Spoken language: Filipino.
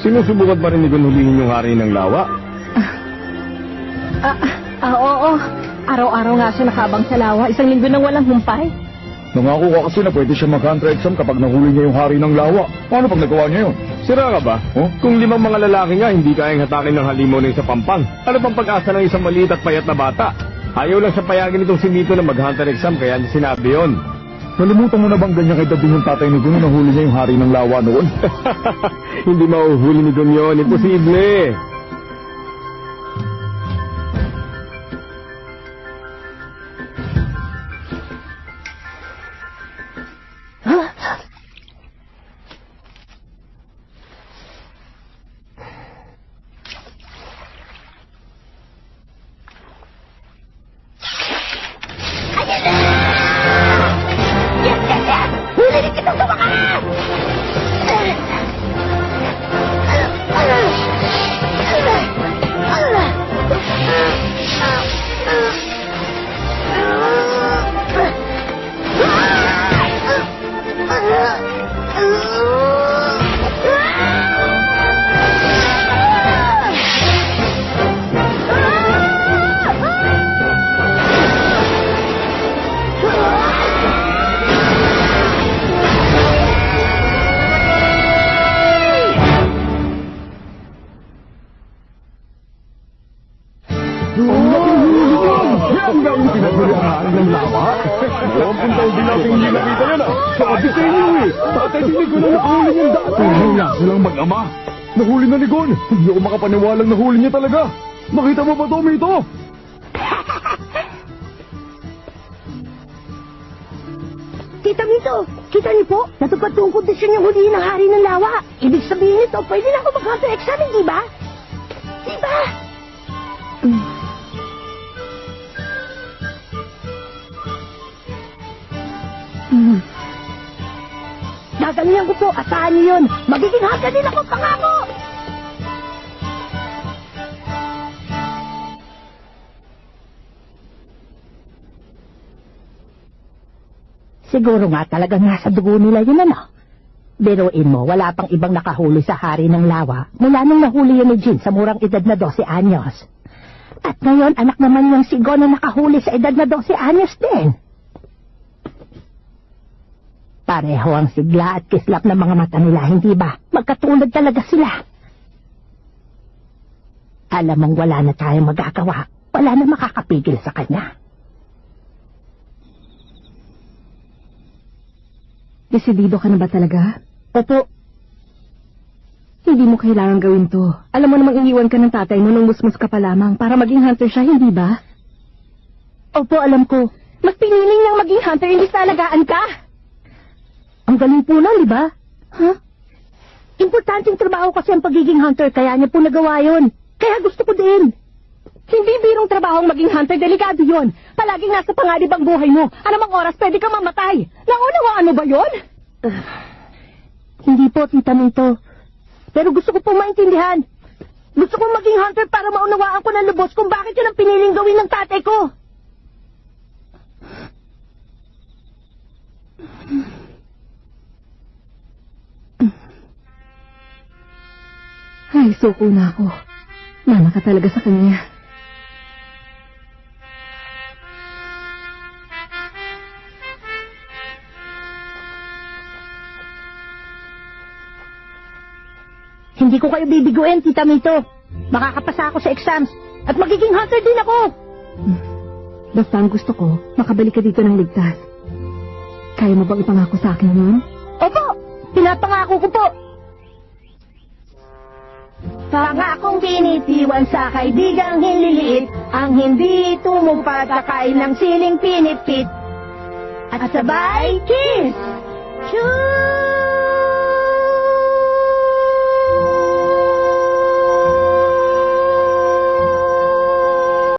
Sinusubukan pa rin ni Gon hulihin yung hari ng lawa? Oo. Araw-araw nga siya nakabang sa lawa. 1 linggo nang walang humpay. Nangako ka kasi na pwede siya mag-counter exam kapag nahuli niya yung hari ng lawa. Paano pag nagawa niya yun? Sira ka ba? Oh? Kung 5 mga lalaki nga, hindi kayang hatakin ng halimaw ng isa pampang. Ano pang pag-asa ng isang maliit at payat na bata? Ayaw lang siya payagin itong si Nito na mag-hunter exam, kaya niya sinabi yun. Nalimutan mo na bang ganyang edad din yung tatay ni Gon na nahuli niya yung hari ng lawa noon? Hindi mauhuli ni Gon yun. Imposible. Nahuli na ni Gon! Hindi ako makapaniwalang nahuli niya talaga! Nakita mo ba, Tomito? Tita Mito, kita niyo po, natupad po ang kondisyon yung hulihin ng hari ng lawa. Ibig sabihin nito, pwede na ako mag-counter exam, di ba? Di ba? Gagawin ko po, asahan niyo yun. Magiging hanga din ako, pangako! Siguro nga talagang nasa dugo nila yun, ano? Biruin mo, wala pang ibang nakahuli sa hari ng lawa mula nung nahuli yun ni Jin sa murang edad na 12 anyos. At ngayon, anak naman yung si Gon na nakahuli sa edad na 12 anyos din. Pareho ang sigla at kislap ng mga mata nila, hindi ba? Magkatulad talaga sila. Alam mong wala na tayong magagawa. Wala na makakapigil sa kanya. Desidido ka na ba talaga? Opo. Hindi mo kailangan gawin to. Alam mo namang iniwan ka ng tatay mo nung musmus ka pa lamang para maging hunter siya, hindi ba? Opo, alam ko. Mas piniling niyang maging hunter, hindi sa alagaan ka. Ang galing po nun, di ba? Huh? Importanteng trabaho kasi ang pagiging hunter, kaya niya po nagawa yun. Kaya gusto ko din. Hindi birong trabaho ang maging hunter, delikado yun. Palaging nasa panganib ang buhay mo. Anumang oras pwede kang mamatay. Naunawaan mo ba yun? Hindi po, Tita Mito. Pero gusto ko pong maintindihan. Gusto kong maging hunter para maunawaan ko ng lubos kung bakit yun ang piniling gawin ng tatay ko. Ay, suko na ako. Mana ka talaga sa kanya. Hindi ko kayo bibiguin, Tita Mito. Makakapasa ako sa exams at magiging hunter din ako. Basta ang gusto ko, makabalik ka dito ng ligtas. Kaya mo bang ipangako sa akin yun? Opo! Pinapangako ko po! Pangakong binitiwan sa kaibigang hinliliit, ang hindi tumupatakay ng siling pinipit. At sabay, kiss! Choo!